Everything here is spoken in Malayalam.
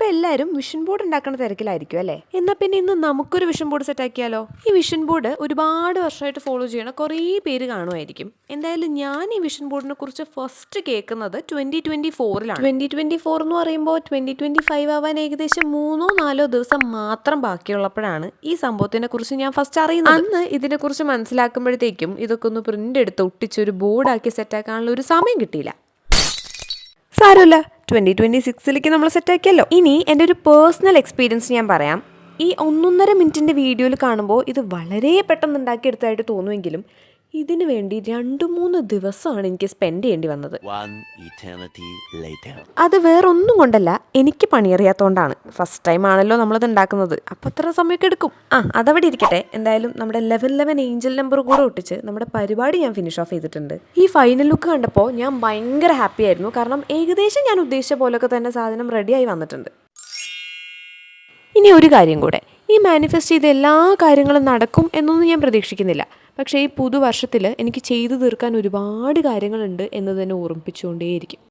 ഇപ്പം എല്ലാവരും വിഷൻ ബോർഡ് ഉണ്ടാക്കുന്ന തിരക്കിലായിരിക്കും അല്ലേ? എന്നാൽ പിന്നെ ഇന്ന് നമുക്കൊരു വിഷൻ ബോർഡ് സെറ്റ് ആക്കിയാലോ? ഈ വിഷൻ ബോർഡ് ഒരുപാട് വർഷമായിട്ട് ഫോളോ ചെയ്യണ കുറേ പേര് കാണുമായിരിക്കും. എന്തായാലും ഞാൻ ഈ വിഷൻ ബോർഡിനെ കുറിച്ച് ഫസ്റ്റ് കേൾക്കുന്നത് 2024 2024 എന്ന് പറയുമ്പോൾ 2025 ആവാൻ ഏകദേശം 3-4 ദിവസം മാത്രം ബാക്കിയുള്ളപ്പോഴാണ് ഈ സംഭവത്തിനെ കുറിച്ച് ഞാൻ ഫസ്റ്റ് അറിയുന്നത്. അന്ന് ഇതിനെക്കുറിച്ച് മനസ്സിലാക്കുമ്പോഴത്തേക്കും ഇതൊക്കെ ഒന്ന് പ്രിന്റ് എടുത്ത് ഒട്ടിച്ചൊരു ബോർഡാക്കി സെറ്റാക്കാനുള്ള ഒരു സമയം കിട്ടിയില്ല. സാരമില്ല, 2026ലേക്ക് നമ്മൾ സെറ്റാക്കിയല്ലോ. ഇനി എൻ്റെ ഒരു പേഴ്സണൽ എക്സ്പീരിയൻസ് ഞാൻ പറയാം. ഈ 1.5 മിനിറ്റിൻ്റെ വീഡിയോയിൽ കാണുമ്പോൾ ഇത് വളരെ പെട്ടെന്ന് ഉണ്ടാക്കിയെടുത്തതായിട്ട് തോന്നുമെങ്കിലും ഇതിനു വേണ്ടി 2-3 ദിവസമാണ് എനിക്ക് സ്പെൻഡ് ചെയ്യേണ്ടി വന്നത്. അത് വേറൊന്നും കൊണ്ടല്ല, എനിക്ക് പണിയറിയാത്തതുകൊണ്ടാണ്. ഫസ്റ്റ് ടൈം ആണല്ലോ നമ്മളത് ഉണ്ടാക്കുന്നത്, അപ്പം അത്ര സമയമൊക്കെ എടുക്കും. അതവിടെ ഇരിക്കട്ടെ. എന്തായാലും നമ്മുടെ ലെവൽ 11 ഏഞ്ചൽ നമ്പർ കൂടെ ഒട്ടിച്ച് നമ്മുടെ പരിപാടി ഞാൻ ഫിനിഷ് ഓഫ് ചെയ്തിട്ടുണ്ട്. ഈ ഫൈനൽ ലുക്ക് കണ്ടപ്പോൾ ഞാൻ ഭയങ്കര ഹാപ്പി ആയിരുന്നു. കാരണം ഏകദേശം ഞാൻ ഉദ്ദേശിച്ച പോലൊക്കെ തന്നെ സാധനം റെഡിയായി വന്നിട്ടുണ്ട്. ഇനി ഒരു കാര്യം കൂടെ, ഈ മാനിഫെസ്റ്റ് ചെയ്ത എല്ലാ കാര്യങ്ങളും നടക്കും എന്നൊന്നും ഞാൻ പ്രതീക്ഷിക്കുന്നില്ല. പക്ഷേ ഈ പുതുവർഷത്തിൽ എനിക്ക് ചെയ്തു തീർക്കാൻ ഒരുപാട് കാര്യങ്ങളുണ്ട് എന്ന് തന്നെ ഓർമ്മിപ്പിച്ചുകൊണ്ടേയിരിക്കും.